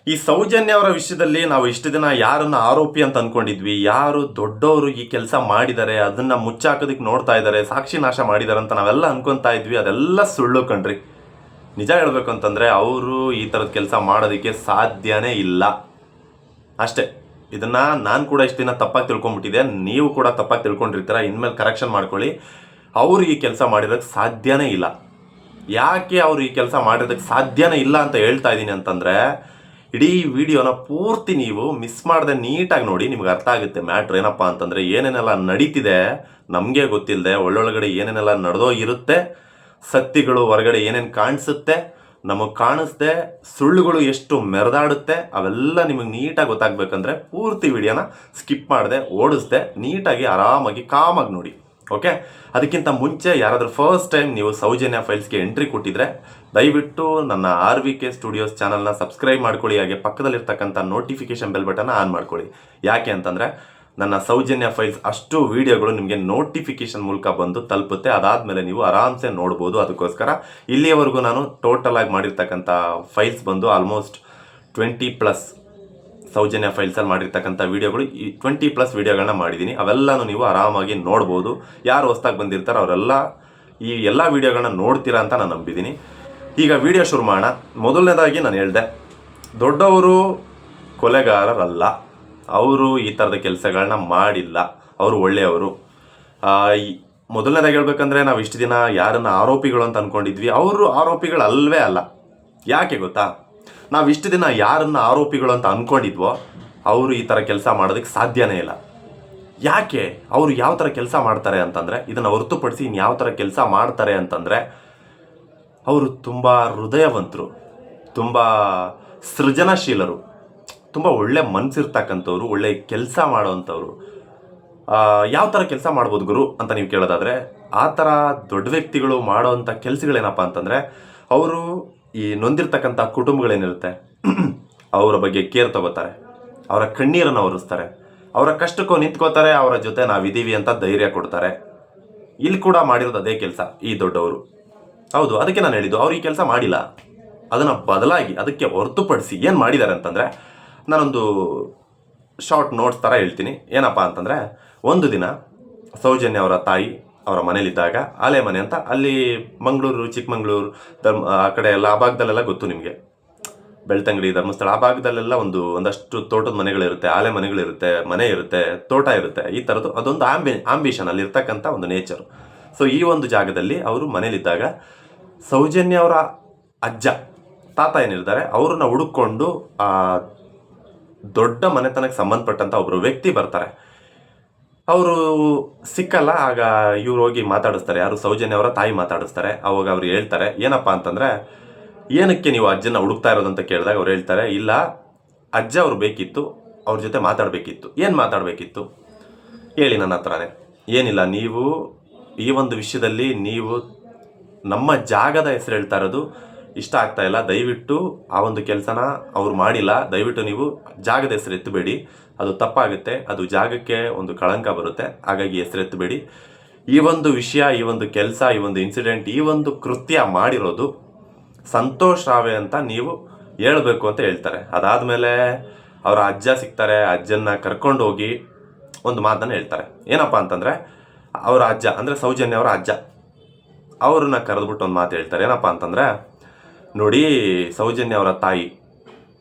ಈ ಸೌಜನ್ಯ ಅವರ ವಿಷಯದಲ್ಲಿ ನಾವು ಇಷ್ಟು ದಿನ ಯಾರನ್ನ ಆರೋಪಿ ಅಂತ ಅನ್ಕೊಂಡಿದ್ವಿ, ಯಾರು ದೊಡ್ಡವರು ಈ ಕೆಲಸ ಮಾಡಿದ್ದಾರೆ, ಅದನ್ನ ಮುಚ್ಚಾಕೋದಕ್ಕೆ ನೋಡ್ತಾ ಇದ್ದಾರೆ, ಸಾಕ್ಷಿ ನಾಶ ಮಾಡಿದ್ದಾರೆ ಅಂತ ನಾವೆಲ್ಲ ಅನ್ಕೊಂತಾ ಇದ್ವಿ. ಅದೆಲ್ಲ ಸುಳ್ಳು ಕಣ್ರಿ. ನಿಜ ಹೇಳ್ಬೇಕು ಅಂತಂದ್ರೆ ಅವರು ಈ ಥರದ ಕೆಲಸ ಮಾಡೋದಕ್ಕೆ ಸಾಧ್ಯನೇ ಇಲ್ಲ ಅಷ್ಟೇ. ಇದನ್ನ ನಾನು ಕೂಡ ಇಷ್ಟು ದಿನ ತಪ್ಪಾಗಿ ತಿಳ್ಕೊಂಡ್ಬಿಟ್ಟಿದೆ, ನೀವು ಕೂಡ ತಪ್ಪಾಗಿ ತಿಳ್ಕೊಂಡಿರ್ತೀರ. ಇನ್ಮೇಲೆ ಕರೆಕ್ಷನ್ ಮಾಡ್ಕೊಳ್ಳಿ. ಅವರು ಈ ಕೆಲಸ ಮಾಡಿರೋಕ್ಕೆ ಸಾಧ್ಯನೇ ಇಲ್ಲ. ಯಾಕೆ ಅವರು ಈ ಕೆಲಸ ಮಾಡಿರೋದಕ್ಕೆ ಸಾಧ್ಯನೇ ಇಲ್ಲ ಅಂತ ಹೇಳ್ತಾ ಇದ್ದೀನಿ ಅಂತಂದರೆ, ಇಡೀ ವಿಡಿಯೋನ ಪೂರ್ತಿ ನೀವು ಮಿಸ್ ಮಾಡದೆ ನೀಟಾಗಿ ನೋಡಿ, ನಿಮ್ಗೆ ಅರ್ಥ ಆಗುತ್ತೆ ಮ್ಯಾಟ್ರ್ ಏನಪ್ಪ ಅಂತಂದರೆ. ಏನೇನೆಲ್ಲ ನಡೀತಿದೆ ನಮಗೆ ಗೊತ್ತಿಲ್ಲದೆ ಒಳ್ಳೊಳಗಡೆ ಏನೇನೆಲ್ಲ ನಡೆದೋ ಇರುತ್ತೆ, ಸತ್ಯಗಳು ಹೊರಗಡೆ ಏನೇನು ಕಾಣಿಸುತ್ತೆ, ನಮಗೆ ಕಾಣಿಸ್ದೆ ಸುಳ್ಳುಗಳು ಎಷ್ಟು ಮೆರೆದಾಡುತ್ತೆ, ಅವೆಲ್ಲ ನಿಮಗೆ ನೀಟಾಗಿ ಗೊತ್ತಾಗಬೇಕಂದ್ರೆ ಪೂರ್ತಿ ವಿಡಿಯೋನ ಸ್ಕಿಪ್ ಮಾಡದೆ ಓಡಿಸ್ದೆ ನೀಟಾಗಿ ಆರಾಮಾಗಿ ಕಾಮಾಗಿ ನೋಡಿ. ಓಕೆ, ಅದಕ್ಕಿಂತ ಮುಂಚೆ ಯಾರಾದರೂ ಫಸ್ಟ್ ಟೈಮ್ ನೀವು ಸೌಜನ್ಯ ಫೈಲ್ಸ್ಗೆ ಎಂಟ್ರಿ ಕೊಟ್ಟಿದ್ರೆ ದಯವಿಟ್ಟು ನನ್ನ RVK ಸ್ಟುಡಿಯೋಸ್ ಚಾನಲ್ನ ಸಬ್ಸ್ಕ್ರೈಬ್ ಮಾಡ್ಕೊಳ್ಳಿ. ಹಾಗೆ ಪಕ್ಕದಲ್ಲಿರ್ತಕ್ಕಂಥ ನೋಟಿಫಿಕೇಶನ್ ಬೆಲ್ ಬಟನ್ನ ಆನ್ ಮಾಡ್ಕೊಳ್ಳಿ. ಯಾಕೆ ಅಂತಂದರೆ ನನ್ನ ಸೌಜನ್ಯ ಫೈಲ್ಸ್ ಅಷ್ಟು ವಿಡಿಯೋಗಳು ನಿಮಗೆ ನೋಟಿಫಿಕೇಶನ್ ಮೂಲಕ ಬಂದು ತಲುಪುತ್ತೆ. ಅದಾದಮೇಲೆ ನೀವು ಆರಾಮ್ಸೆ ನೋಡ್ಬೋದು. ಅದಕ್ಕೋಸ್ಕರ ಇಲ್ಲಿಯವರೆಗೂ ನಾನು ಟೋಟಲ್ ಆಗಿ ಮಾಡಿರ್ತಕ್ಕಂಥ ಫೈಲ್ಸ್ ಬಂದು ಆಲ್ಮೋಸ್ಟ್ 20+ ಸೌಜನ್ಯ ಫೈಲ್ಸಲ್ಲಿ ಮಾಡಿರ್ತಕ್ಕಂಥ ವಿಡಿಯೋಗಳು, ಈ 20+ ವಿಡಿಯೋಗಳನ್ನ ಮಾಡಿದ್ದೀನಿ. ಅವೆಲ್ಲನೂ ನೀವು ಆರಾಮಾಗಿ ನೋಡ್ಬೋದು. ಯಾರು ಹೊಸ್ದಾಗಿ ಬಂದಿರ್ತಾರೋ ಅವರೆಲ್ಲ ಈ ಎಲ್ಲ ವಿಡಿಯೋಗಳನ್ನ ನೋಡ್ತೀರಾ ಅಂತ ನಾನು ನಂಬಿದ್ದೀನಿ. ಈಗ ವಿಡಿಯೋ ಶುರು ಮಾಡೋಣ. ಮೊದಲನೇದಾಗಿ ನಾನು ಹೇಳಿದೆ, ದೊಡ್ಡವರು ಕೊಲೆಗಾರರಲ್ಲ, ಅವರು ಈ ಥರದ ಕೆಲಸಗಳನ್ನ ಮಾಡಿಲ್ಲ, ಅವರು ಒಳ್ಳೆಯವರು. ಮೊದಲನೇದಾಗಿ ಹೇಳ್ಬೇಕಂದ್ರೆ, ನಾವು ಇಷ್ಟು ದಿನ ಯಾರನ್ನ ಆರೋಪಿಗಳು ಅಂತ ಅಂದ್ಕೊಂಡಿದ್ವಿ, ಅವರು ಆರೋಪಿಗಳಲ್ವೇ ಅಲ್ಲ. ಯಾಕೆ ಗೊತ್ತಾ? ನಾವು ಇಷ್ಟು ದಿನ ಯಾರನ್ನ ಆರೋಪಿಗಳು ಅಂತ ಅಂದ್ಕೊಂಡಿದ್ವೋ ಅವರು ಈ ಥರ ಕೆಲಸ ಮಾಡೋದಕ್ಕೆ ಸಾಧ್ಯನೇ ಇಲ್ಲ. ಯಾಕೆ? ಅವರು ಯಾವ ಥರ ಕೆಲಸ ಮಾಡ್ತಾರೆ ಅಂತಂದರೆ, ಇದನ್ನು ಹೊರತುಪಡಿಸಿ ಇನ್ನು ಯಾವ ಥರ ಕೆಲಸ ಮಾಡ್ತಾರೆ ಅಂತಂದರೆ, ಅವರು ತುಂಬ ಹೃದಯವಂತರು, ತುಂಬ ಸೃಜನಶೀಲರು, ತುಂಬ ಒಳ್ಳೆ ಮನಸ್ಸಿರ್ತಕ್ಕಂಥವ್ರು, ಒಳ್ಳೆ ಕೆಲಸ ಮಾಡೋವಂಥವ್ರು. ಯಾವ ಥರ ಕೆಲಸ ಮಾಡ್ಬೋದು ಗುರು ಅಂತ ನೀವು ಕೇಳೋದಾದರೆ, ಆ ಥರ ದೊಡ್ಡ ವ್ಯಕ್ತಿಗಳು ಮಾಡೋವಂಥ ಕೆಲಸಗಳೇನಪ್ಪ ಅಂತಂದರೆ, ಅವರು ಈ ನೊಂದಿರ್ತಕ್ಕಂಥ ಕುಟುಂಬಗಳೇನಿರುತ್ತೆ ಅವರ ಬಗ್ಗೆ ಕೇರ್ ತಗೋತಾರೆ, ಅವರ ಕಣ್ಣೀರನ್ನು ಒರೆಸ್ತಾರೆ, ಅವರ ಕಷ್ಟಕ್ಕೂ ನಿಂತ್ಕೋತಾರೆ, ಅವರ ಜೊತೆ ನಾವಿದ್ದೀವಿ ಅಂತ ಧೈರ್ಯ ಕೊಡ್ತಾರೆ. ಇಲ್ಲಿ ಕೂಡ ಮಾಡಿರೋದು ಅದೇ ಕೆಲಸ ಈ ದೊಡ್ಡವರು. ಹೌದು, ಅದಕ್ಕೆ ನಾನು ಹೇಳಿದ್ದು ಅವ್ರು ಈ ಕೆಲಸ ಮಾಡಿಲ್ಲ. ಅದನ್ನು ಬದಲಾಗಿ ಅದಕ್ಕೆ ಹೊರತುಪಡಿಸಿ ಏನು ಮಾಡಿದ್ದಾರೆ ಅಂತಂದರೆ, ನಾನೊಂದು ಶಾರ್ಟ್ ನೋಟ್ಸ್ ಥರ ಹೇಳ್ತೀನಿ. ಏನಪ್ಪ ಅಂತಂದರೆ, ಒಂದು ದಿನ ಸೌಜನ್ಯ ಅವರ ತಾಯಿ ಅವರ ಮನೇಲಿದ್ದಾಗ, ಆಲೆ ಮನೆ ಅಂತ ಅಲ್ಲಿ ಮಂಗಳೂರು, ಚಿಕ್ಕಮಂಗ್ಳೂರು, ಆ ಕಡೆ ಎಲ್ಲ ಆ ಭಾಗದಲ್ಲೆಲ್ಲ ಗೊತ್ತು ನಿಮಗೆ, ಬೆಳ್ತಂಗಡಿ, ಧರ್ಮಸ್ಥಳ ಆ ಭಾಗದಲ್ಲೆಲ್ಲ ಒಂದಷ್ಟು ತೋಟದ ಮನೆಗಳಿರುತ್ತೆ, ಆಲೆ ಮನೆಗಳಿರುತ್ತೆ, ಮನೆ ಇರುತ್ತೆ, ತೋಟ ಇರುತ್ತೆ. ಈ ಥರದ್ದು ಅದೊಂದು ಆಂಬಿಷನ್ ಅಲ್ಲಿ ಇರ್ತಕ್ಕಂಥ ಒಂದು ನೇಚರು. ಸೊ ಈ ಒಂದು ಜಾಗದಲ್ಲಿ ಅವರು ಮನೇಲಿದ್ದಾಗ ಸೌಜನ್ಯ ಅವರ ಅಜ್ಜ ತಾತ ಏನಿರ್ತಾರೆ ಅವ್ರನ್ನ ಹುಡುಕೊಂಡು ಆ ದೊಡ್ಡ ಮನೆತನಕ್ಕೆ ಸಂಬಂಧಪಟ್ಟಂಥ ಒಬ್ಬರು ವ್ಯಕ್ತಿ ಬರ್ತಾರೆ. ಅವರು ಸಿಕ್ಕಲ್ಲ. ಆಗ ಇವ್ರು ಹೋಗಿ ಮಾತಾಡಿಸ್ತಾರೆ, ಯಾರು ಸೌಜನ್ಯ ಅವರ ತಾಯಿ ಮಾತಾಡಿಸ್ತಾರೆ. ಅವಾಗ ಅವ್ರು ಹೇಳ್ತಾರೆ, ಏನಪ್ಪ ಅಂತಂದರೆ, ಏನಕ್ಕೆ ನೀವು ಅಜ್ಜನ ಹುಡುಕ್ತಾ ಇರೋದಂತ ಕೇಳಿದಾಗ ಅವ್ರು ಹೇಳ್ತಾರೆ, ಇಲ್ಲ ಅಜ್ಜ ಅವ್ರು ಬೇಕಿತ್ತು, ಅವ್ರ ಜೊತೆ ಮಾತಾಡಬೇಕಿತ್ತು. ಏನು ಮಾತಾಡಬೇಕಿತ್ತು ಹೇಳಿ ನನ್ನ ಹತ್ರನೇ. ಏನಿಲ್ಲ, ನೀವು ಈ ಒಂದು ವಿಷಯದಲ್ಲಿ ನೀವು ನಮ್ಮ ಜಾಗದ ಹೆಸರು ಹೇಳ್ತಾ ಇರೋದು ಇಷ್ಟ ಆಗ್ತಾ ಇಲ್ಲ, ದಯವಿಟ್ಟು ಆ ಒಂದು ಕೆಲಸನ ಅವ್ರು ಮಾಡಿಲ್ಲ, ದಯವಿಟ್ಟು ನೀವು ಜಾಗದ ಹೆಸರು ಎತ್ತಬೇಡಿ, ಅದು ತಪ್ಪಾಗುತ್ತೆ, ಅದು ಜಾಗಕ್ಕೆ ಒಂದು ಕಳಂಕ ಬರುತ್ತೆ, ಹಾಗಾಗಿ ಹೆಸರು ಎತ್ತಬೇಡಿ. ಈ ಒಂದು ವಿಷಯ, ಈ ಒಂದು ಕೆಲಸ, ಈ ಒಂದು ಇನ್ಸಿಡೆಂಟ್, ಈ ಒಂದು ಕೃತ್ಯ ಮಾಡಿರೋದು ಸಂತೋಷ್ ರಾವೆ ಅಂತ ನೀವು ಹೇಳಬೇಕು ಅಂತ ಹೇಳ್ತಾರೆ. ಅದಾದಮೇಲೆ ಅವರ ಅಜ್ಜ ಸಿಗ್ತಾರೆ. ಅಜ್ಜನ್ನ ಕರ್ಕೊಂಡು ಹೋಗಿ ಒಂದು ಮಾತನ್ನು ಹೇಳ್ತಾರೆ. ಏನಪ್ಪ ಅಂತಂದರೆ, ಅವರ ಅಜ್ಜ ಅಂದರೆ ಸೌಜನ್ಯ ಅವರ ಅಜ್ಜ ಅವ್ರನ್ನ ಕರೆದ್ಬಿಟ್ಟು ಒಂದು ಮಾತು ಹೇಳ್ತಾರೆ. ಏನಪ್ಪ ಅಂತಂದರೆ, ನೋಡಿ ಸೌಜನ್ಯ ಅವರ ತಾಯಿ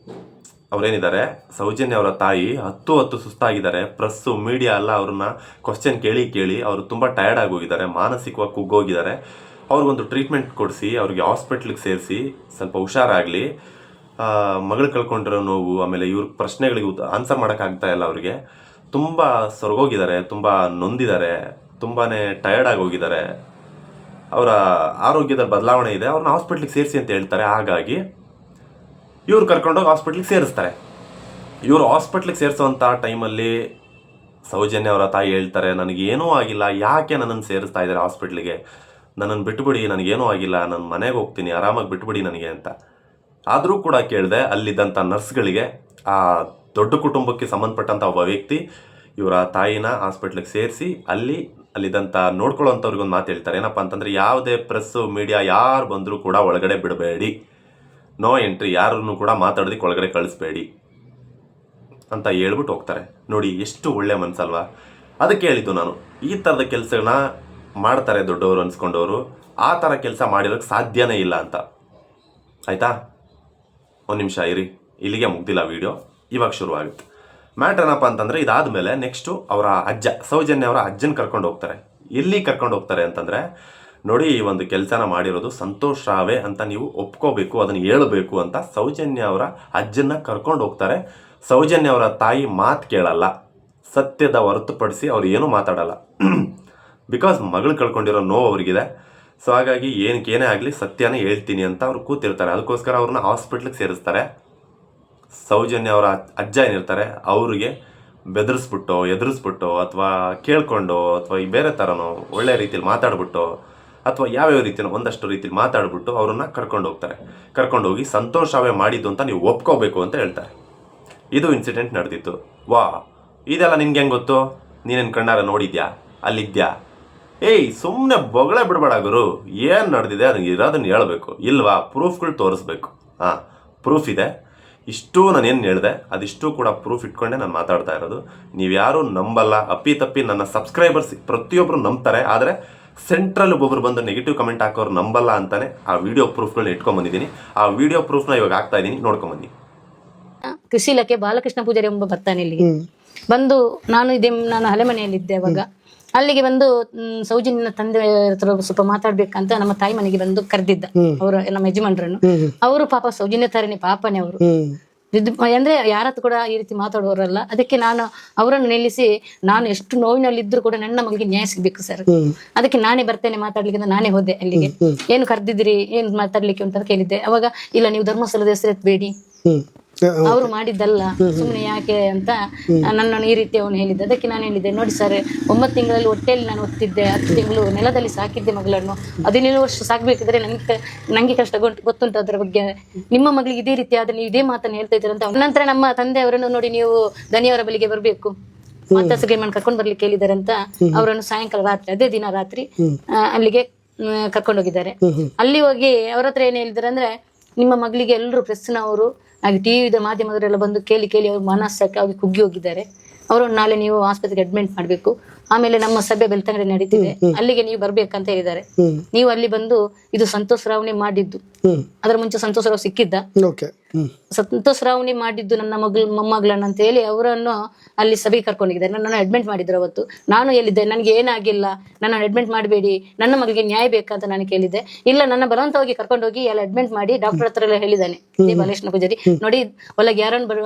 ಅವರೇನಿದ್ದಾರೆ, ಸೌಜನ್ಯ ಅವರ ತಾಯಿ ಹತ್ತು ಸುಸ್ತಾಗಿದ್ದಾರೆ. ಪ್ರೆಸ್ಸು ಮೀಡಿಯಾ ಎಲ್ಲ ಅವ್ರನ್ನ ಕ್ವಶನ್ ಕೇಳಿ ಅವರು ತುಂಬ ಟಯರ್ಡ್ ಆಗಿ ಹೋಗಿದ್ದಾರೆ, ಮಾನಸಿಕವಾಗಿ ಕುಗ್ಗೋಗಿದ್ದಾರೆ. ಅವ್ರಿಗೊಂದು ಟ್ರೀಟ್ಮೆಂಟ್ ಕೊಡಿಸಿ, ಅವ್ರಿಗೆ ಹಾಸ್ಪಿಟ್ಲಿಗೆ ಸೇರಿಸಿ ಸ್ವಲ್ಪ ಹುಷಾರಾಗಲಿ. ಮಗಳು ಕಳ್ಕೊಂಡಿರೋ ನೋವು, ಆಮೇಲೆ ಇವ್ರ ಪ್ರಶ್ನೆಗಳಿಗೆ ಆನ್ಸರ್ ಮಾಡೋಕ್ಕಾಗ್ತಾ ಇಲ್ಲ, ಅವರಿಗೆ ತುಂಬ ಸೊರಗೋಗಿದ್ದಾರೆ, ತುಂಬ ನೊಂದಿದ್ದಾರೆ, ತುಂಬಾ ಟಯರ್ಡ್ ಆಗಿ ಹೋಗಿದ್ದಾರೆ, ಅವರ ಆರೋಗ್ಯದ ಬದಲಾವಣೆ ಇದೆ, ಅವ್ರನ್ನ ಹಾಸ್ಪಿಟ್ಲಿಗೆ ಸೇರಿಸಿ ಅಂತ ಹೇಳ್ತಾರೆ. ಹಾಗಾಗಿ ಇವ್ರು ಕರ್ಕೊಂಡೋಗಿ ಹಾಸ್ಪಿಟ್ಲಿಗೆ ಸೇರಿಸ್ತಾರೆ. ಇವರು ಹಾಸ್ಪಿಟ್ಲಿಗೆ ಸೇರಿಸೋವಂಥ ಟೈಮಲ್ಲಿ ಸೌಜನ್ಯ ಅವರ ತಾಯಿ ಹೇಳ್ತಾರೆ, ನನಗೇನೂ ಆಗಿಲ್ಲ, ಯಾಕೆ ನನ್ನನ್ನು ಸೇರಿಸ್ತಾ ಇದ್ದಾರೆ ಹಾಸ್ಪಿಟ್ಲಿಗೆ, ನನ್ನನ್ನು ಬಿಟ್ಬಿಡಿ, ನನಗೇನೂ ಆಗಿಲ್ಲ, ನಾನು ಮನೆಗೆ ಹೋಗ್ತೀನಿ, ಆರಾಮಾಗಿ ಬಿಟ್ಬಿಡಿ ನನಗೆ ಅಂತ. ಆದರೂ ಕೂಡ ಕೇಳಿದೆ ಅಲ್ಲಿದ್ದಂಥ ನರ್ಸ್ಗಳಿಗೆ, ಆ ದೊಡ್ಡ ಕುಟುಂಬಕ್ಕೆ ಸಂಬಂಧಪಟ್ಟಂಥ ಒಬ್ಬ ವ್ಯಕ್ತಿ ಇವರ ತಾಯಿನ ಹಾಸ್ಪಿಟ್ಲಿಗೆ ಸೇರಿಸಿ ಅಲ್ಲಿದ್ದಂಥ ನೋಡ್ಕೊಳ್ಳೋವಂಥವ್ರಿಗೊಂದು ಮಾತು ಹೇಳ್ತಾರೆ. ಏನಪ್ಪ ಅಂತಂದರೆ, ಯಾವುದೇ ಪ್ರೆಸ್ಸು ಮೀಡಿಯಾ ಯಾರು ಬಂದರೂ ಕೂಡ ಒಳಗಡೆ ಬಿಡಬೇಡಿ, ನೋ ಎಂಟ್ರಿ, ಯಾರನ್ನು ಕೂಡ ಮಾತಾಡೋದಕ್ಕೆ ಒಳಗಡೆ ಕಳಿಸ್ಬೇಡಿ ಅಂತ ಹೇಳ್ಬಿಟ್ಟು ಹೋಗ್ತಾರೆ. ನೋಡಿ ಎಷ್ಟು ಒಳ್ಳೆ ಮನಸ್ಸಲ್ವಾ. ಅದಕ್ಕೆ ಹೇಳಿದ್ದು ನಾನು, ಈ ಥರದ ಕೆಲಸಗಳನ್ನ ಮಾಡ್ತಾರೆ ದೊಡ್ಡವರು ಅನ್ಸ್ಕೊಂಡವರು, ಆ ಥರ ಕೆಲಸ ಮಾಡಿರೋಕ್ಕೆ ಸಾಧ್ಯನೇ ಇಲ್ಲ ಅಂತ. ಆಯಿತಾ? ಒಂದು ನಿಮಿಷ ಇರಿ, ಇಲ್ಲಿಗೆ ಮುಗ್ದಿಲ್ಲ ವಿಡಿಯೋ, ಇವಾಗ ಶುರುವಾಗುತ್ತೆ. ಮ್ಯಾಟ್ರ್ ಏನಪ್ಪ ಅಂತಂದರೆ, ಇದಾದಮೇಲೆ ನೆಕ್ಸ್ಟು ಅವರ ಅಜ್ಜ, ಸೌಜನ್ಯ ಅವರ ಅಜ್ಜನ ಕರ್ಕೊಂಡು ಹೋಗ್ತಾರೆ. ಎಲ್ಲಿ ಕರ್ಕೊಂಡು ಹೋಗ್ತಾರೆ ಅಂತಂದರೆ, ನೋಡಿ ಈ ಒಂದು ಕೆಲಸನ ಮಾಡಿರೋದು ಸಂತೋಷ್ ರಾವೇ ಅಂತ ನೀವು ಒಪ್ಕೋಬೇಕು, ಅದನ್ನು ಹೇಳಬೇಕು ಅಂತ ಸೌಜನ್ಯ ಅವರ ಅಜ್ಜನ ಕರ್ಕೊಂಡು ಹೋಗ್ತಾರೆ. ಸೌಜನ್ಯ ಅವರ ತಾಯಿ ಮಾತು ಕೇಳಲ್ಲ, ಸತ್ಯದ ಹೊರತುಪಡಿಸಿ ಅವ್ರು ಏನೂ ಮಾತಾಡಲ್ಲ. ಬಿಕಾಸ್ ಮಗಳು ಕಳ್ಕೊಂಡಿರೋ ನೋವು ಅವ್ರಿಗಿದೆ. ಸೊ ಹಾಗಾಗಿ ಏನೇ ಆಗಲಿ ಸತ್ಯನೇ ಹೇಳ್ತೀನಿ ಅಂತ ಅವ್ರು ಕೂತಿರ್ತಾರೆ. ಅದಕ್ಕೋಸ್ಕರ ಅವ್ರನ್ನ ಹಾಸ್ಪಿಟ್ಲಿಗೆ ಸೇರಿಸ್ತಾರೆ. ಸೌಜನ್ಯ ಅವರ ಅಜ್ಜ ಏನಿರ್ತಾರೆ ಅವ್ರಿಗೆ ಬೆದರಿಸ್ಬಿಟ್ಟು ಎದುರಿಸ್ಬಿಟ್ಟು ಅಥವಾ ಕೇಳ್ಕೊಂಡು ಅಥವಾ ಈ ಬೇರೆ ಥರನೋ ಒಳ್ಳೆ ರೀತಿಯಲ್ಲಿ ಮಾತಾಡ್ಬಿಟ್ಟು ಅಥವಾ ಯಾವ್ಯಾವ ರೀತಿಯೋ ಒಂದಷ್ಟು ರೀತಿಯಲ್ಲಿ ಮಾತಾಡ್ಬಿಟ್ಟು ಅವ್ರನ್ನ ಕರ್ಕೊಂಡು ಹೋಗ್ತಾರೆ. ಕರ್ಕೊಂಡೋಗಿ ಸಂತೋಷ್ ರಾವೇ ಮಾಡಿದ್ದು ಅಂತ ನೀವು ಒಪ್ಕೋಬೇಕು ಅಂತ ಹೇಳ್ತಾರೆ. ಇದು ಇನ್ಸಿಡೆಂಟ್ ನಡೆದಿತ್ತು. ವಾ, ಇದೆಲ್ಲ ನಿನ್ಗೆ ಹೆಂಗೆ ಗೊತ್ತು? ನೀನೇನು ಕಣ್ಣಾರ ನೋಡಿದ್ಯಾ, ಅಲ್ಲಿದ್ಯಾ? ಏಯ್ ಸುಮ್ಮನೆ ಬೊಗಳೇ ಬಿಡಬೇಡ ಗುರು, ಏನು ನಡೆದಿದೆ ಅದನ್ನು ಇರೋದನ್ನು ಹೇಳ್ಬೇಕು, ಇಲ್ವಾ ಪ್ರೂಫ್ಗಳು ತೋರಿಸ್ಬೇಕು. ಹಾಂ, ಪ್ರೂಫ್ ಇದೆ. ಇಷ್ಟು ನಾನೇನು ಹೇಳಿದೆ ಅದಿಷ್ಟು ಕೂಡ ಪ್ರೂಫ್ ಇಟ್ಕೊಂಡೆ ನಾನು ಮಾತಾಡ್ತಾ ಇರೋದು. ನೀವ್ಯಾರೂ ನಂಬಲ್ಲ, ಅಪ್ಪಿ ನನ್ನ ಸಬ್ಸ್ಕ್ರೈಬರ್ಸ್ ಪ್ರತಿಯೊಬ್ಬರು ನಂಬ್ತಾರೆ. ಆದರೆ ಸೆಂಟ್ರಲ್ ಒಬ್ಬೊಬ್ರು ಬಂದು ನೆಗೆಟಿವ್ ಕಮೆಂಟ್ ಹಾಕೋರು ನಂಬಲ್ಲ ಅಂತಾನೆ ಆ ವಿಡಿಯೋ ಪ್ರೂಫ್ಗಳನ್ನ ಇಟ್ಕೊಂಡ್ಬಂದಿದ್ದೀನಿ. ಆ ವಿಡಿಯೋ ಪ್ರೂಫ್ನ ಇವಾಗ ಹಾಕ್ತಾ ಇದ್ದೀನಿ, ನೋಡ್ಕೊಂಬನ್ನಿ. ಕೃಷಿ ಇಲಾಖೆ ಬಾಲಕೃಷ್ಣ ಪೂಜಾರಿ ಎಂಬ ಬರ್ತಾನೆ ಇಲ್ಲಿಗೆ ಬಂದು, ನಾನು ಹಳೆಮನೆಯಲ್ಲಿದ್ದೆ ಅವಾಗ. ಅಲ್ಲಿಗೆ ಬಂದು ಸೌಜನ್ಯನ ತಂದೆ ಹತ್ರ ಸ್ವಲ್ಪ ಮಾತಾಡ್ಬೇಕಂತ ನಮ್ಮ ತಾಯಿ ಮನೆಗೆ ಬಂದು ಕರೆದಿದ್ದ ಅವರು, ನಮ್ಮ ಯಜಮಾನ್ರನ್ನು. ಅವರು ಪಾಪ ಸೌಜನ್ಯ ತರನೇ ಪಾಪನೇ ಅವರು, ಅಂದ್ರೆ ಯಾರತ್ರ ಕೂಡ ಈ ರೀತಿ ಮಾತಾಡುವವರಲ್ಲ. ಅದಕ್ಕೆ ನಾನು ಅವರನ್ನು ನಿಲ್ಲಿಸಿ, ನಾನು ಎಷ್ಟು ನೋವಿನಲ್ಲಿದ್ರು ಕೂಡ ನನ್ನ ಮಗಳಿಗೆ ನ್ಯಾಯ ಸಿಗ್ಬೇಕು ಸರ್, ಅದಕ್ಕೆ ನಾನೇ ಬರ್ತೇನೆ ಮಾತಾಡ್ಲಿಕ್ಕೆ ಅಂತ ನಾನೇ ಹೋದೆ ಅಲ್ಲಿಗೆ. ಏನು ಕರೆದಿದ್ರಿ, ಏನು ಮಾತಾಡ್ಲಿಕ್ಕೆ ಅಂತ ಕೇಳಿದ್ದೆ. ಅವಾಗ ಇಲ್ಲ, ನೀವು ಧರ್ಮಸ್ಥಳದ ಹೆಸರು ಎತ್ತಬೇಡಿ, ಅವರು ಮಾಡಿದ್ದಲ್ಲ, ಸುಮ್ಮನೆ ಯಾಕೆ ಅಂತ ನನ್ನನ್ನು ಈ ರೀತಿ ಅವನು ಹೇಳಿದ್ದೆ. ಅದಕ್ಕೆ ನಾನು ಹೇಳಿದ್ದೆ, ನೋಡಿ ಸರ್, 9 ತಿಂಗಳಲ್ಲಿ ಹೊಟ್ಟೆಯಲ್ಲಿ ನಾನು ಒತ್ತಿದ್ದೆ, 10 ತಿಂಗಳು ನೆಲದಲ್ಲಿ ಸಾಕಿದ್ದೆ ಮಗಳನ್ನು, 17 ವರ್ಷ ಸಾಕ್ಬೇಕಿದ್ರೆ ನಂಗೆ ಕಷ್ಟ ಗೊತ್ತುಂಟು ಅದರ ಬಗ್ಗೆ. ನಿಮ್ಮ ಮಗಳಿಗೆ ಇದೇ ರೀತಿ ಆದ್ರೆ ನೀವು ಇದೇ ಮಾತನ್ನು ಹೇಳ್ತಾ ಇದ್ದೀರ ಅಂತ. ನಂತರ ನಮ್ಮ ತಂದೆಯವರನ್ನು ನೋಡಿ, ನೀವು ದನಿಯವರ ಬಳಿಗೆ ಬರಬೇಕು, ಮಾತಾಸಿಗೆ ಮಣ್ಣು ಕರ್ಕೊಂಡು ಬರ್ಲಿಕ್ಕೆ ಹೇಳಿದ್ದಾರೆ ಅಂತ ಅವರನ್ನು ಸಾಯಂಕಾಲ ರಾತ್ರಿ, ಅದೇ ದಿನ ರಾತ್ರಿ ಅಲ್ಲಿಗೆ ಕರ್ಕೊಂಡೋಗಿದ್ದಾರೆ. ಅಲ್ಲಿ ಹೋಗಿ ಅವ್ರ ಹತ್ರ ಏನ್ ಹೇಳಿದಾರೆ ಅಂದ್ರೆ, ನಿಮ್ಮ ಮಗಳಿಗೆ ಎಲ್ಲರೂ ಪ್ರೆಸ್ನವರು ಹಾಗೆ ಟಿವಿದ ಮಾಧ್ಯಮದವರೆಲ್ಲ ಬಂದು ಕೇಳಿ ಅವ್ರ ಮನಸ್ಸಕ್ಕೆ ಅವ್ರಿಗೆ ಕುಗ್ಗಿ ಹೋಗಿದ್ದಾರೆ. ಅವರನ್ನು ನಾಳೆ ನೀವು ಆಸ್ಪತ್ರೆಗೆ ಅಡ್ಮಿಟ್ ಮಾಡ್ಬೇಕು, ಆಮೇಲೆ ನಮ್ಮ ಸಭೆ ಬೆಳ್ತಂಗಡಿ ನಡೀತಿದೆ, ಅಲ್ಲಿಗೆ ನೀವು ಬರ್ಬೇಕಂತ ಹೇಳಿದ್ದಾರೆ. ನೀವು ಅಲ್ಲಿ ಬಂದು, ಇದು ಸಂತೋಷ್ ರಾವ್ನೇ ಮಾಡಿದ್ದು, ಅದರ ಮುಂಚೆ ಸಂತೋಷ್ ರಾವ್ ಸಿಕ್ಕಿದ್ದ, ಸಂತೋಷ್ ರಾವ್ನೇ ಮಾಡಿದ್ದು ನನ್ನ ಮೊಮ್ಮಗಳನ್ನ ಅಂತ ಹೇಳಿ ಅವರನ್ನು ಅಲ್ಲಿ ಸಭೆಗೆ ಕರ್ಕೊಂಡಿದ್ದಾರೆ. ನನ್ನನ್ನು ಅಡ್ಮಿಟ್ ಮಾಡಿದ್ರು ಅವತ್ತು. ನಾನು ಹೇಳಿದ್ದೆ, ನನಗೆ ಏನಾಗಿಲ್ಲ, ನನ್ನನ್ನು ಅಡ್ಮಿಟ್ ಮಾಡಬೇಡಿ, ನನ್ನ ಮಗಳಿಗೆ ನ್ಯಾಯ ಬೇಕಂತ ನಾನು ಕೇಳಿದ್ದೆ. ಇಲ್ಲ, ನನ್ನ ಬಲವಂತವಾಗಿ ಕರ್ಕೊಂಡೋಗಿ ಎಲ್ಲ ಅಡ್ಮಿಟ್ ಮಾಡಿ ಡಾಕ್ಟರ್ ಹತ್ರ ಎಲ್ಲ ಹೇಳಿದ್ದಾನೆ ಬಾಲಕೃಷ್ಣ ಪೂಜಾರಿ. ನೋಡಿ, ಒಳಗೆ ಯಾರನ್ನು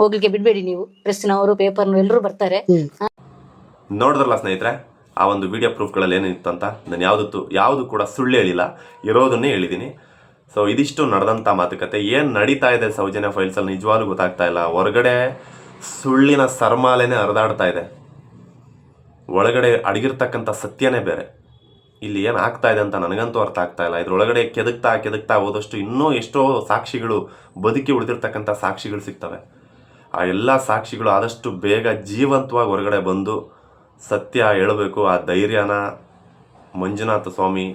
ಹೋಗ್ಲಿಕ್ಕೆ ಬಿಡ್ಬೇಡಿ, ನೀವು ಪ್ರೆಸ್ನವರು ಪೇಪರ್ನವರು ಎಲ್ಲರೂ ಬರ್ತಾರೆ. ನೋಡಿದ್ರಲ್ಲ ಸ್ನೇಹಿತರೆ, ಆ ಒಂದು ವಿಡಿಯೋ ಪ್ರೂಫ್ಗಳಲ್ಲಿ ಏನಿತ್ತು ಅಂತ. ನಾನು ಯಾವುದು ಕೂಡ ಸುಳ್ಳು ಹೇಳಿಲ್ಲ, ಇರೋದನ್ನೇ ಹೇಳಿದ್ದೀನಿ. ಸೊ ಇದಿಷ್ಟು ನಡೆದಂಥ ಮಾತುಕತೆ. ಏನು ನಡೀತಾ ಇದೆ ಸೌಜನ್ಯ ಫೈಲ್ಸಲ್ಲಿ ನಿಜವಾಗ್ಲೂ ಗೊತ್ತಾಗ್ತಾ ಇಲ್ಲ. ಹೊರಗಡೆ ಸುಳ್ಳಿನ ಸರ್ಮಾಲೆನೇ ಹರಿದಾಡ್ತಾ ಇದೆ, ಒಳಗಡೆ ಅಡಗಿರ್ತಕ್ಕಂಥ ಸತ್ಯನೇ ಬೇರೆ. ಇಲ್ಲಿ ಏನು ಆಗ್ತಾ ಇದೆ ಅಂತ ನನಗಂತೂ ಅರ್ಥ ಆಗ್ತಾ ಇಲ್ಲ. ಇದ್ರೊಳಗಡೆ ಕೆದಕ್ತಾ ಹೋದಷ್ಟು ಇನ್ನೂ ಎಷ್ಟೋ ಸಾಕ್ಷಿಗಳು, ಬದುಕಿ ಉಳಿದಿರ್ತಕ್ಕಂಥ ಸಾಕ್ಷಿಗಳು ಸಿಗ್ತವೆ. ಆ ಎಲ್ಲ ಸಾಕ್ಷಿಗಳು ಆದಷ್ಟು ಬೇಗ ಜೀವಂತವಾಗಿ ಹೊರಗಡೆ ಬಂದು ಸತ್ಯ ಹೇಳಬೇಕು. ಆ ಧೈರ್ಯನ ಮಂಜುನಾಥ ಸ್ವಾಮಿ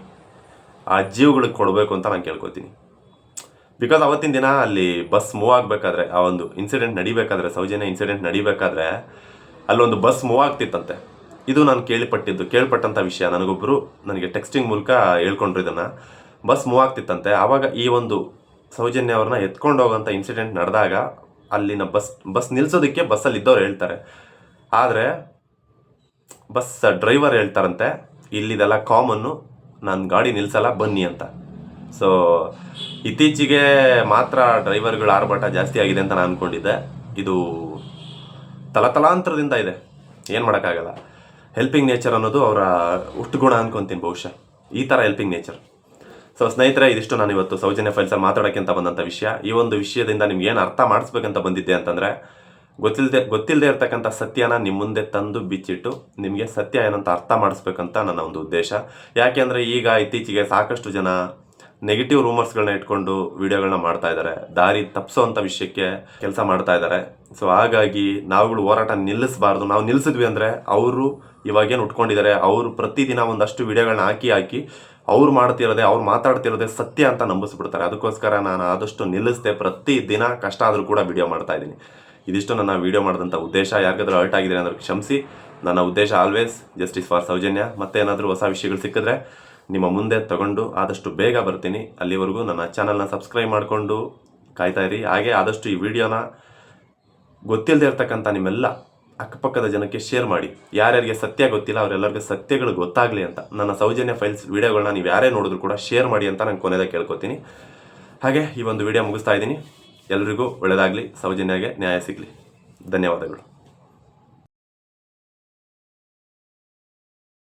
ಆ ಜೀವಗಳಿಗೆ ಕೊಡಬೇಕು ಅಂತ ನಾನು ಕೇಳ್ಕೊತೀನಿ. ಬಿಕಾಸ್ ಅವತ್ತಿನ ದಿನ ಅಲ್ಲಿ ಬಸ್ ಮೂವ್ ಆಗಬೇಕಾದ್ರೆ, ಆ ಒಂದು ಇನ್ಸಿಡೆಂಟ್ ನಡಿಬೇಕಾದ್ರೆ, ಸೌಜನ್ಯ ಇನ್ಸಿಡೆಂಟ್ ನಡಿಬೇಕಾದ್ರೆ ಅಲ್ಲೊಂದು ಬಸ್ ಮೂವ್ ಆಗ್ತಿತ್ತಂತೆ. ಇದು ನಾನು ಕೇಳ್ಪಟ್ಟಂಥ ವಿಷಯ. ನನಗೆ ಟೆಕ್ಸ್ಟಿಂಗ್ ಮೂಲಕ ಹೇಳ್ಕೊಂಡ್ರು ಇದನ್ನು. ಬಸ್ ಮೂವ್ ಆಗ್ತಿತ್ತಂತೆ. ಆವಾಗ ಈ ಒಂದು ಸೌಜನ್ಯ ಅವ್ರನ್ನ ಎತ್ಕೊಂಡು ಹೋಗೋಂಥ ಇನ್ಸಿಡೆಂಟ್ ನಡೆದಾಗ ಅಲ್ಲಿನ ಬಸ್ ನಿಲ್ಲಿಸೋದಕ್ಕೆ ಬಸ್ಸಲ್ಲಿ ಇದ್ದವ್ರು ಹೇಳ್ತಾರೆ. ಆದರೆ ಬಸ್ ಡ್ರೈವರ್ ಹೇಳ್ತಾರಂತೆ, ಇಲ್ಲಿದೆಲ್ಲ ಕಾಮನ್ನು, ನಾನು ಗಾಡಿ ನಿಲ್ಲಿಸಲ್ಲ ಬನ್ನಿ ಅಂತ. ಸೊ ಇತ್ತೀಚೆಗೆ ಮಾತ್ರ ಡ್ರೈವರ್ಗಳ ಆರ್ಭಟ ಜಾಸ್ತಿ ಆಗಿದೆ ಅಂತ ನಾನು ಅಂದ್ಕೊಂಡಿದ್ದೆ. ಇದು ತಲತಲಾಂತರದಿಂದ ಇದೆ, ಏನು ಮಾಡೋಕ್ಕಾಗಲ್ಲ. ಹೆಲ್ಪಿಂಗ್ ನೇಚರ್ ಅನ್ನೋದು ಅವರ ಹುಟ್ಟುಗುಣ ಅನ್ಕೊತೀನಿ ಬಹುಶಃ, ಈ ಥರ ಹೆಲ್ಪಿಂಗ್ ನೇಚರ್. ಸೊ ಸ್ನೇಹಿತರೆ, ಇದಿಷ್ಟು ನಾನು ಇವತ್ತು ಸೌಜನ್ಯ ಫೈಲ್ಸಲ್ಲಿ ಮಾತಾಡೋಕ್ಕಿಂತ ಬಂದಂಥ ವಿಷಯ. ಈ ಒಂದು ವಿಷಯದಿಂದ ನಿಮ್ಗೆ ಏನು ಅರ್ಥ ಮಾಡಿಸ್ಬೇಕಂತ ಬಂದಿದ್ದೆ ಅಂತಂದರೆ, ಗೊತ್ತಿಲ್ಲದೆ ಇರ್ತಕ್ಕಂಥ ಸತ್ಯನ ನಿಮ್ಮ ಮುಂದೆ ತಂದು ಬಿಚ್ಚಿಟ್ಟು ನಿಮಗೆ ಸತ್ಯ ಏನಂತ ಅರ್ಥ ಮಾಡಿಸ್ಬೇಕಂತ ನನ್ನ ಒಂದು ಉದ್ದೇಶ. ಯಾಕೆಂದರೆ ಈಗ ಇತ್ತೀಚೆಗೆ ಸಾಕಷ್ಟು ಜನ ನೆಗೆಟಿವ್ ರೂಮರ್ಸ್ಗಳನ್ನ ಇಟ್ಕೊಂಡು ವಿಡಿಯೋಗಳನ್ನ ಮಾಡ್ತಾ ಇದ್ದಾರೆ, ದಾರಿ ತಪ್ಪಿಸೋವಂಥ ವಿಷಯಕ್ಕೆ ಕೆಲಸ ಮಾಡ್ತಾ ಇದ್ದಾರೆ. ಸೊ ಹಾಗಾಗಿ ನಾವುಗಳು ಹೋರಾಟ ನಿಲ್ಲಿಸಬಾರ್ದು. ನಾವು ನಿಲ್ಲಿಸಿದ್ವಿ ಅಂದರೆ ಅವರು ಇವಾಗೇನು ಉಟ್ಕೊಂಡಿದ್ದಾರೆ, ಅವರು ಪ್ರತಿದಿನ ಒಂದಷ್ಟು ವಿಡಿಯೋಗಳನ್ನ ಹಾಕಿ ಅವ್ರು ಮಾತಾಡ್ತಿರೋದೇ ಸತ್ಯ ಅಂತ ನಂಬಿಸ್ಬಿಡ್ತಾರೆ. ಅದಕ್ಕೋಸ್ಕರ ನಾನು ಆದಷ್ಟು ನಿಲ್ಲಿಸ್ದೆ, ಪ್ರತಿ ದಿನ ಕಷ್ಟ ಆದರೂ ಕೂಡ ವಿಡಿಯೋ ಮಾಡ್ತಾ ಇದ್ದೀನಿ. ಇದಿಷ್ಟು ನನ್ನ ವಿಡಿಯೋ ಮಾಡಿದಂಥ ಉದ್ದೇಶ. ಯಾರಿಗಾದ್ರೂ ಹರ್ಟ್ ಆಗಿದೆ ಅಂದರೆ ಕ್ಷಮಿಸಿ. ನನ್ನ ಉದ್ದೇಶ ಆಲ್ವೇಸ್ ಜಸ್ಟಿಸ್ ಫಾರ್ ಸೌಜನ್ಯ. ಮತ್ತೇನಾದರೂ ಹೊಸ ವಿಷಯಗಳು ಸಿಕ್ಕಿದ್ರೆ ನಿಮ್ಮ ಮುಂದೆ ತಗೊಂಡು ಆದಷ್ಟು ಬೇಗ ಬರ್ತೀನಿ. ಅಲ್ಲಿವರೆಗೂ ನನ್ನ ಚಾನಲ್ನ ಸಬ್ಸ್ಕ್ರೈಬ್ ಮಾಡಿಕೊಂಡು ಕಾಯ್ತಾ ಇರಿ. ಹಾಗೆ ಆದಷ್ಟು ಈ ವಿಡಿಯೋನ ಗೊತ್ತಿಲ್ಲದೆ ಇರ್ತಕ್ಕಂಥ ನಿಮ್ಮೆಲ್ಲ ಅಕ್ಕಪಕ್ಕದ ಜನಕ್ಕೆ ಶೇರ್ ಮಾಡಿ. ಯಾರ್ಯಾರಿಗೆ ಸತ್ಯ ಗೊತ್ತಿಲ್ಲ ಅವರೆಲ್ಲರಿಗೂ ಸತ್ಯಗಳು ಗೊತ್ತಾಗಲಿ ಅಂತ. ನನ್ನ ಸೌಜನ್ಯ ಫೈಲ್ಸ್ ವಿಡಿಯೋಗಳನ್ನ ನೀವು ಯಾರೇ ನೋಡಿದ್ರು ಕೂಡ ಶೇರ್ ಮಾಡಿ ಅಂತ ನಾನು ಕೊನೆಯದಾಗ ಕೇಳ್ಕೊತೀನಿ. ಹಾಗೆ ಈ ಒಂದು ವಿಡಿಯೋ ಮುಗಿಸ್ತಾ ಇದ್ದೀನಿ. ಎಲ್ರಿಗೂ ಒಳ್ಳೆಯದಾಗಲಿ, ಸೌಜನ್ಯಗೆ ನ್ಯಾಯ ಸಿಗಲಿ. ಧನ್ಯವಾದಗಳು.